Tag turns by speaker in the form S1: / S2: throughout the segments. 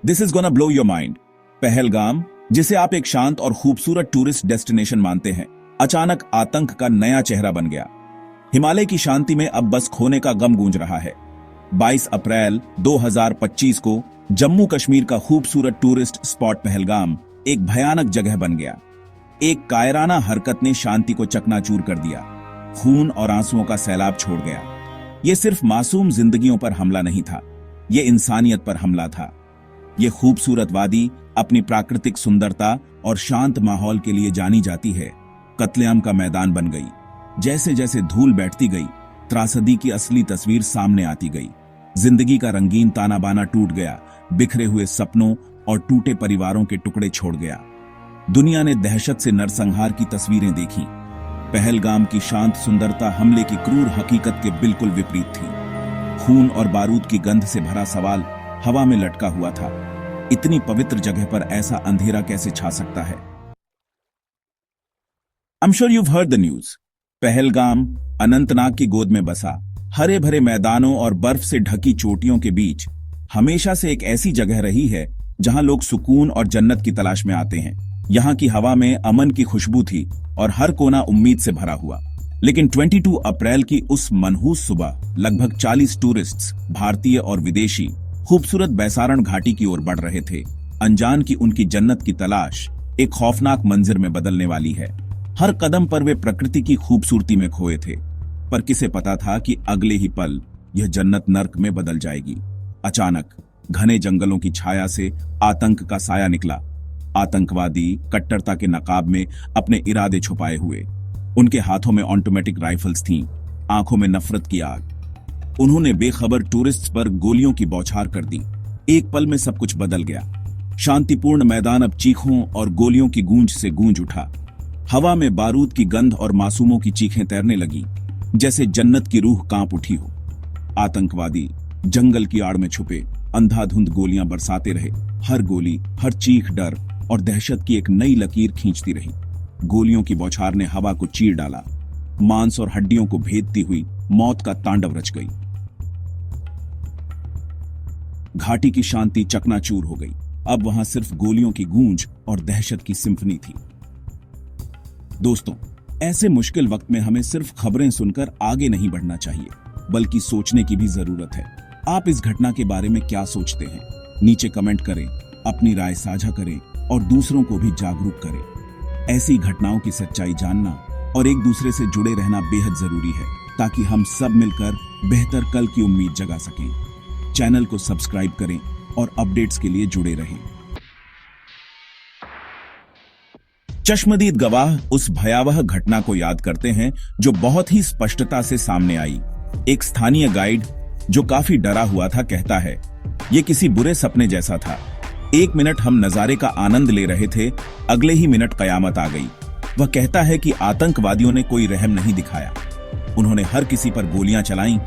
S1: This is gonna blow your mind. Pahalgam, जिसे आप एक शांत और खूबसूरत टूरिस्ट डेस्टिनेशन मानते हैं, अचानक आतंक का नया चेहरा बन गया। हिमालय की शांति में अब बस खोने का गम गूंज रहा है। 22 अप्रैल 2025 को जम्मू कश्मीर का खूबसूरत टूरिस्ट स्पॉट पहलगाम एक भयानक जगह बन गया। एक कायराना हरकत ने शांति को चकनाचूर कर दिया, खून और आंसुओं का सैलाब छोड़ गया। यह सिर्फ मासूम जिंदगियों पर हमला नहीं था, यह इंसानियत पर हमला था। यह खूबसूरत वादी अपनी प्राकृतिक सुंदरता और शांत माहौल के लिए जानी जाती है, कत्लेआम का मैदान बन गई। जैसे जैसे धूल बैठती गई, त्रासदी की असली तस्वीर सामने आती गई। जिंदगी का रंगीन ताना बाना टूट गया, बिखरे हुए सपनों और टूटे परिवारों के टुकड़े छोड़ गया। दुनिया ने दहशत से नरसंहार की तस्वीरें देखी। पहलगाम की शांत सुंदरता हमले की क्रूर हकीकत के बिल्कुल विपरीत थी। खून और बारूद की गंध से भरा सवाल हवा में लटका हुआ था। इतनी पवित्र जगह पर ऐसा अंधेरा कैसे छा सकता है? I'm sure you've heard the news. Pahalgam Anantnag की गोद में बसा, हरे भरे मैदानों और बर्फ से ढकी चोटियों के बीच हमेशा से एक ऐसी जगह रही है जहां लोग सुकून और जन्नत की तलाश में आते हैं। यहां की हवा में अमन की खुशबू थी और हर कोना उम्मीद से भरा हुआ। लेकिन 22 अप्रैल की उस मनहूस सुबह लगभग 40 टूरिस्ट्स, भारतीय और विदेशी, खूबसूरत बैसारण घाटी की ओर बढ़ रहे थे। अनजान की उनकी जन्नत की तलाश एक खौफनाक मंजिर में बदलने वाली है। हर कदम पर वे प्रकृति की खूबसूरती में खोए थे, पर किसे पता था कि अगले ही पल यह जन्नत नर्क में बदल जाएगी। अचानक घने जंगलों की छाया से आतंक का साया निकला। आतंकवादी कट्टरता के नकाब में अपने इरादे छुपाए हुए। उनके हाथों में ऑटोमेटिक राइफल्स थीं, आंखों में नफरत की आग। उन्होंने बेखबर टूरिस्ट्स पर गोलियों की बौछार कर दी। एक पल में सब कुछ बदल गया। शांतिपूर्ण मैदान अब चीखों और गोलियों की गूंज से गूंज उठा। हवा में बारूद की गंध और मासूमों की चीखें तैरने लगी, जैसे जन्नत की रूह कांप उठी हो। आतंकवादी जंगल की आड़ में छुपे अंधाधुंध गोलियां बरसाते रहे। हर गोली, हर चीख डर और दहशत की एक नई लकीर खींचती रही। गोलियों की बौछार ने हवा को चीर डाला। मांस और हड्डियों को भेदती हुई मौत का तांडव रच गई। घाटी की शांति चकनाचूर हो गई। अब वहां सिर्फ गोलियों की गूंज और दहशत की सिम्फनी थी। दोस्तों, ऐसे मुश्किल वक्त में हमें सिर्फ खबरें सुनकर आगे नहीं बढ़ना चाहिए, बल्कि सोचने की भी जरूरत है। आप इस घटना के बारे में क्या सोचते हैं? नीचे कमेंट करें, अपनी राय साझा करें और दूसरों को भी जागरूक करें। ऐसी घटनाओं की सच्चाई जानना और एक दूसरे से जुड़े रहना बेहद जरूरी है, ताकि हम सब मिलकर बेहतर कल की उम्मीद जगा सकें। चैनल को सब्सक्राइब करें और अपडेट्स के लिए जुड़े रहें। चश्मदीद गवाह उस भयावह घटना को याद करते हैं जो बहुत ही स्पष्टता से सामने आई। एक स्थानीय गाइड जो काफी डरा हुआ था कहता है, यह किसी बुरे सपने जैसा था। 1 मिनट हम नजारे का आनंद ले रहे थे, अगले ही मिनट कयामत आ गई। वह कहता है कि आतंकवादियों ने कोई रहम नहीं दिखाया। उन्होंने हर किसी पर गोलियां चलाईं।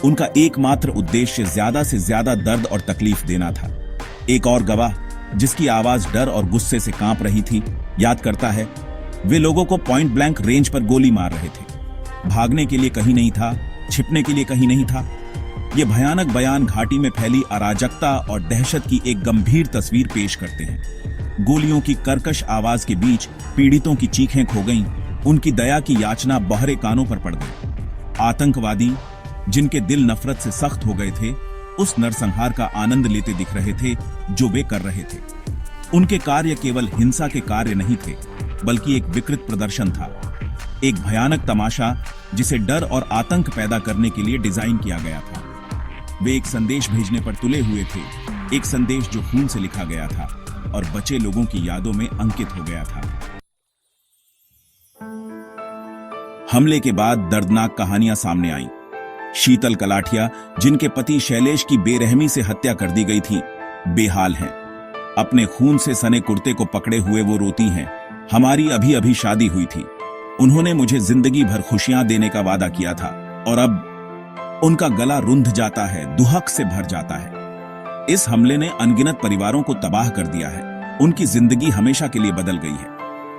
S1: उनका एकमात्र उद्देश्य ज्यादा से ज्यादा दर्द और तकलीफ देना था। एक और गवाह, जिसकी आवाज डर और गुस्से से कांप रही थी, याद करता है, वे लोगों को पॉइंट ब्लैंक रेंज पर गोली मार रहे थे। भागने के लिए कहीं नहीं था, छिपने के लिए कहीं नहीं था। ये भयानक बयान घाटी में फैली अराजकता और दहशत की एक गंभीर तस्वीर पेश करते हैं। गोलियों की कर्कश आवाज के बीच पीड़ितों की चीखें खो गईं, उनकी दया की याचना बहरे कानों पर पड़ गई। आतंकवादी, जिनके दिल नफरत से सख्त हो गए थे, उस नरसंहार का आनंद लेते दिख रहे थे जो वे कर रहे थे। उनके कार्य केवल हिंसा के कार्य नहीं थे, बल्कि एक विकृत प्रदर्शन था, एक भयानक तमाशा जिसे डर और आतंक पैदा करने के लिए डिजाइन किया गया था। वे एक संदेश भेजने पर तुले हुए थे, एक संदेश जो खून से लिखा गया था और बचे लोगों की यादों में अंकित हो गया था। हमले के बाद दर्दनाक कहानियां सामने आईं। शीतल कलाठिया, जिनके पति शैलेश की बेरहमी से हत्या कर दी गई थी, बेहाल हैं। अपने खून से सने कुर्ते को पकड़े हुए वो रोती हैं, हमारी अभी अभी शादी हुई थी। उन्होंने मुझे जिंदगी भर खुशियां देने का वादा किया था और अब उनका गला रुंध जाता है, दुहक से भर जाता है। इस हमले ने अनगिनत परिवारों को तबाह कर दिया है। उनकी जिंदगी हमेशा के लिए बदल गई है।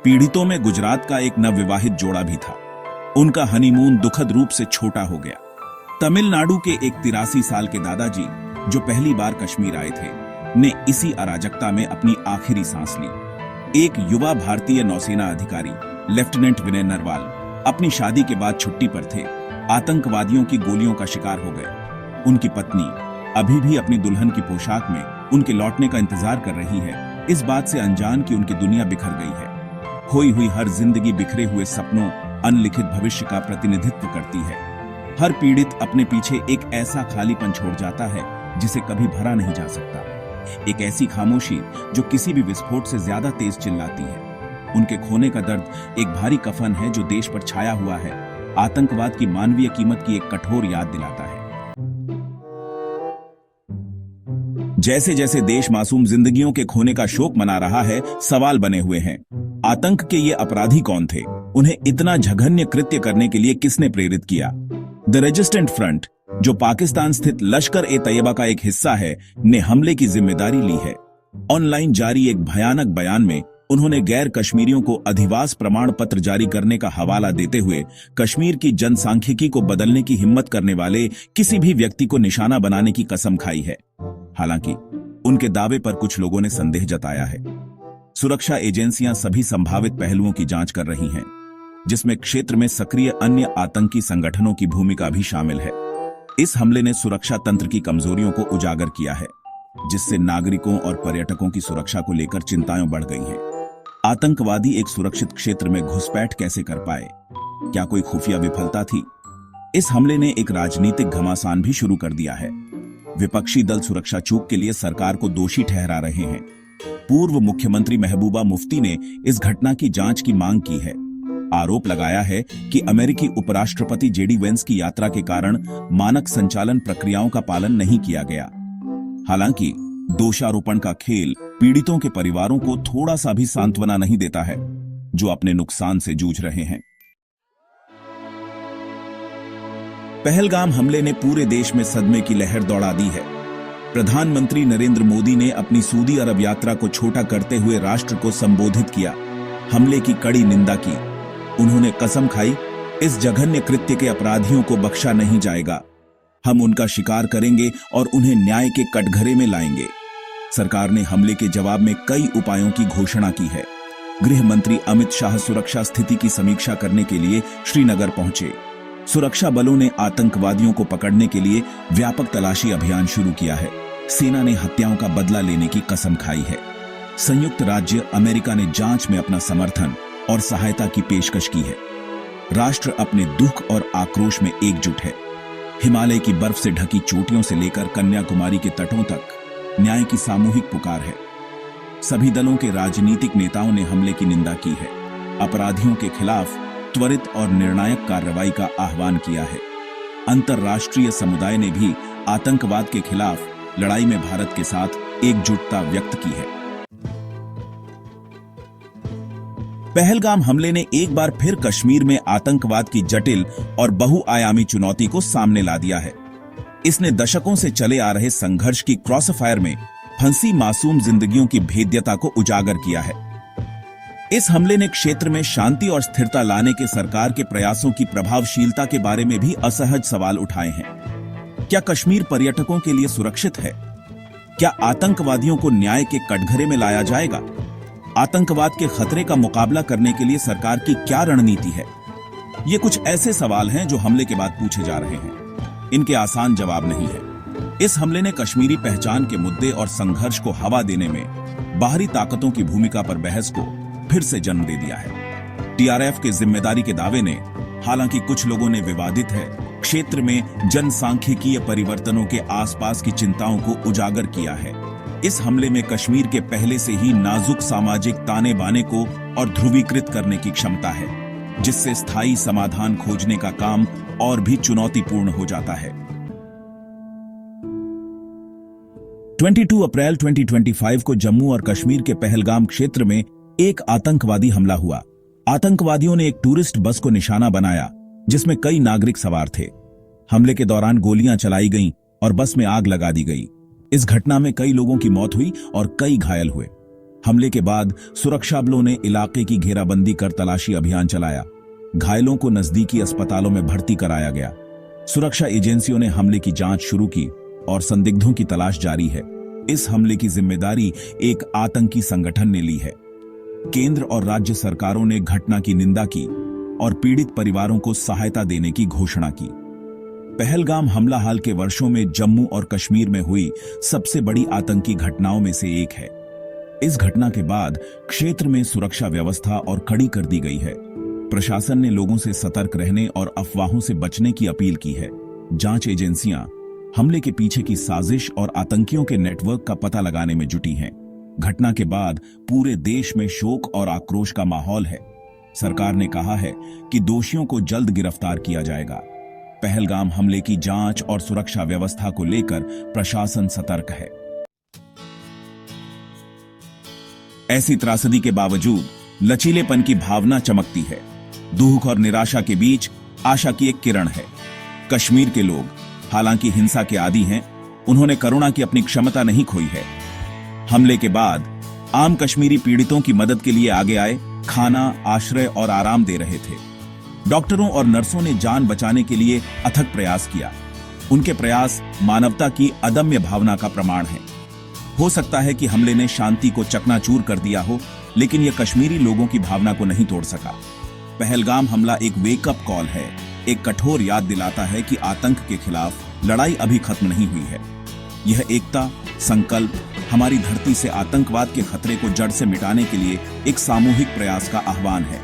S1: पीड़ितों में गुजरात का एक नवविवाहित जोड़ा भी था। उनका हनीमून दुखद रूप से छोटा हो गया। तमिलनाडु के एक 83 साल के दादाजी, जो पहली बार कश्मीर आए थे, ने इसी अराजकता में अपनी आखिरी सांस ली। एक युवा भारतीय नौसेना अधिकारी लेफ्टिनेंट विनय नरवाल अपनी शादी के बाद छुट्टी पर थे। आतंकवादियों की गोलियों का शिकार हो गए। उनकी पत्नी अभी भी अपनी दुल्हन की पोशाक में उनके लौटने का इंतजार कर रही है, इस बात से अनजान कि उनकी दुनिया बिखर गई है। खोई हुई हर जिंदगी बिखरे हुए सपनों, अनलिखित भविष्य का प्रतिनिधित्व करती है। हर पीड़ित अपने पीछे एक ऐसा खालीपन छोड़ जाता है जिसे कभी भरा नहीं जा सकता। एक ऐसी खामोशी जो किसी भी विस्फोट से ज्यादा तेज चिल्लाती है। उनके खोने का दर्द एक भारी कफन है जो देश पर छाया हुआ है, आतंकवाद की मानवीय कीमत की एक कठोर याद दिलाता है। जैसे जैसे देश मासूम जिंदगियों के खोने का शोक मना रहा है, सवाल बने हुए हैं। आतंक के ये अपराधी कौन थे? उन्हें इतना जघन्य कृत्य करने के लिए किसने प्रेरित किया? द रेजिस्टेंट फ्रंट, जो पाकिस्तान स्थित लश्कर-ए-तैयबा का एक हिस्सा है, ने हमले की जिम्मेदारी ली है। ऑनलाइन जारी एक भयानक बयान में उन्होंने गैर कश्मीरियों को अधिवास प्रमाण पत्र जारी करने का हवाला देते हुए कश्मीर की जनसांख्यिकी को बदलने की हिम्मत करने वाले किसी भी व्यक्ति को निशाना बनाने की कसम खाई है। हालांकि उनके दावे पर कुछ लोगों ने संदेह जताया है। सुरक्षा एजेंसियां सभी संभावित पहलुओं की जांच कर रही हैं, जिसमें क्षेत्र में सक्रिय अन्य आतंकी संगठनों की भूमिका भी शामिल है। इस हमले ने सुरक्षा तंत्र की कमजोरियों को उजागर किया है, जिससे नागरिकों और पर्यटकों की सुरक्षा को लेकर चिंताएं बढ़ गई हैं। आतंकवादी एक सुरक्षित क्षेत्र में घुसपैठ कैसे कर पाए? क्या कोई खुफिया विफलता थी? इस हमले ने एक राजनीतिक घमासान भी शुरू कर दिया है। विपक्षी दल सुरक्षा चूक के लिए सरकार को दोषी ठहरा रहे हैं। पूर्व मुख्यमंत्री महबूबा मुफ्ती ने इस घटना की जांच की मांग की है। आरोप लगाया है कि अमेरिकी उपराष्ट्रपति जेडी वेंस की यात्रा के कारण मानक संचालन प्रक्रियाओं का पालन नहीं किया गया। हालांकि दोषारोपण का खेल पीड़ितों के परिवारों को थोड़ा सा भी सांत्वना नहीं देता है, जो अपने नुकसान से जूझ रहे हैं। पहलगाम हमले ने पूरे देश में सदमे की लहर दौड़ा दी है। प्रधानमंत्री नरेंद्र मोदी ने अपनी सऊदी अरब यात्रा को छोटा करते हुए राष्ट्र को संबोधित किया, हमले की कड़ी निंदा की। उन्होंने कसम खाई, इस जघन्य कृत्य के अपराधियों को बख्शा नहीं जाएगा। हम उनका शिकार करेंगे और उन्हें न्याय के कटघरे में लाएंगे। सरकार ने हमले के जवाब में कई उपायों की घोषणा की है। गृह मंत्री अमित शाह सुरक्षा स्थिति की समीक्षा करने के लिए श्रीनगर पहुंचे। सुरक्षा बलों ने आतंकवादियों को पकड़ने के लिए व्यापक तलाशी अभियान शुरू किया है। सेना ने हत्याओं का बदला लेने की कसम खाई है। संयुक्त राज्य अमेरिका ने जांच में अपना समर्थन और सहायता की पेशकश की है। राष्ट्र अपने दुख और आक्रोश में एकजुट है। हिमालय की बर्फ से ढकी चोटियों से लेकर कन्याकुमारी के तटों तक न्याय की सामूहिक पुकार है। सभी दलों के राजनीतिक नेताओं ने हमले की निंदा की है। अपराधियों के खिलाफ त्वरित और निर्णायक कार्रवाई का आह्वान किया है। अंतर्राष्ट्रीय समुदाय ने भी आतंकवाद के खिलाफ लड़ाई में भारत के साथ एकजुटता व्यक्त की है। पहलगाम हमले ने एक बार फिर कश्मीर में आतंकवाद की जटिल और बहुआयामी चुनौती को सामने ला दिया है। इसने दशकों से चले आ रहे संघर्ष की क्रॉसफायर में फंसी मासूम जिंदगियों की भेद्यता को उजागर किया है। इस हमले ने क्षेत्र में शांति और स्थिरता लाने के सरकार के प्रयासों की प्रभावशीलता के बारे में भी असहज सवाल उठाए हैं। क्या कश्मीर पर्यटकों के लिए सुरक्षित है? क्या आतंकवादियों को न्याय के कटघरे में लाया जाएगा? आतंकवाद के खतरे का मुकाबला करने के लिए सरकार की क्या रणनीति है? ये कुछ ऐसे सवाल हैं जो हमले के बाद पूछे जा रहे हैं। इनके आसान जवाब नहीं है। इस हमले ने कश्मीरी पहचान के मुद्दे और संघर्ष को हवा देने में बाहरी ताकतों की भूमिका पर बहस को फिर से जन्म दे दिया है। टीआरएफ के जिम्मेदारी के दावे ने, हालांकि कुछ लोगों ने विवादित है, क्षेत्र में जनसांख्यिकीय परिवर्तनों के आसपास की चिंताओं को उजागर किया है। इस हमले में कश्मीर के पहले से ही नाजुक सामाजिक ताने बाने को और ध्रुवीकृत करने की क्षमता है, जिससे स्थायी समाधान खोजने का काम और भी चुनौतीपूर्ण हो जाता है। 22 अप्रैल 2025 को जम्मू और कश्मीर के पहलगाम क्षेत्र में एक आतंकवादी हमला हुआ। आतंकवादियों ने एक टूरिस्ट बस को निशाना बनाया, जिसमें कई नागरिक सवार थे। हमले के दौरान गोलियां चलाई गईं और बस में आग लगा दी गई। इस घटना में कई लोगों की मौत हुई और कई घायल हुए। हमले के बाद सुरक्षा बलों ने इलाके की घेराबंदी कर तलाशी अभियान चलाया। घायलों को नजदीकी अस्पतालों में भर्ती कराया गया। सुरक्षा एजेंसियों ने हमले की जांच शुरू की और संदिग्धों की तलाश जारी है। इस हमले की जिम्मेदारी एक आतंकी संगठन ने ली है। केंद्र और राज्य सरकारों ने घटना की निंदा की और पीड़ित परिवारों को सहायता देने की घोषणा की। पहलगाम हमला हाल के वर्षों में जम्मू और कश्मीर में हुई सबसे बड़ी आतंकी घटनाओं में से एक है। इस घटना के बाद क्षेत्र में सुरक्षा व्यवस्था और कड़ी कर दी गई है। प्रशासन ने लोगों से सतर्क रहने और अफवाहों से बचने की अपील की है। जांच एजेंसियां हमले के पीछे की साजिश और आतंकियों के नेटवर्क का पता लगाने में जुटी हैं। घटना के बाद पूरे देश में शोक और आक्रोश का माहौल है। सरकार ने कहा है कि दोषियों को जल्द गिरफ्तार किया जाएगा। पहलगाम हमले की जांच और सुरक्षा व्यवस्था को लेकर प्रशासन सतर्क है। ऐसी त्रासदी के बावजूद लचीलेपन की भावना चमकती है। दुख और निराशा के बीच आशा की एक किरण है। कश्मीर के लोग हालांकि हिंसा के आदी हैं, उन्होंने करुणा की अपनी क्षमता नहीं खोई है। हमले के बाद आम कश्मीरी पीड़ितों की मदद के लिए आगे आए, खाना, आश्रय और आराम दे रहे थे। डॉक्टरों और नर्सों ने जान बचाने के लिए अथक प्रयास किया। उनके प्रयास मानवता की अदम्य भावना का प्रमाण है। हो सकता है कि हमले ने शांति को चकनाचूर कर दिया हो, लेकिन यह कश्मीरी लोगों की भावना को नहीं तोड़ सका। पहलगाम हमला एक वेकअप कॉल है, एक कठोर याद दिलाता है कि आतंक के खिलाफ लड़ाई अभी खत्म नहीं हुई है। यह एकता, संकल्प, हमारी धरती से आतंकवाद के खतरे को जड़ से मिटाने के लिए एक सामूहिक प्रयास का आह्वान है।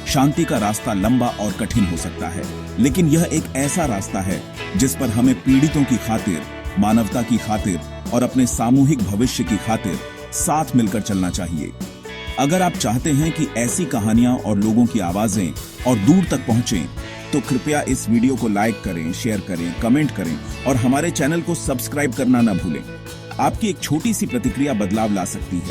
S1: शांति का रास्ता लंबा और कठिन हो सकता है, लेकिन यह एक ऐसा रास्ता है जिस पर हमें पीड़ितों की खातिर, मानवता की खातिर और अपने सामूहिक भविष्य की खातिर साथ मिलकर चलना चाहिए। अगर आप चाहते हैं कि ऐसी कहानियां और लोगों की आवाजें और दूर तक पहुंचें, तो कृपया इस वीडियो को लाइक करें, शेयर करें, कमेंट करें और हमारे चैनल को सब्सक्राइब करना न भूलें। आपकी एक छोटी सी प्रतिक्रिया बदलाव ला सकती है।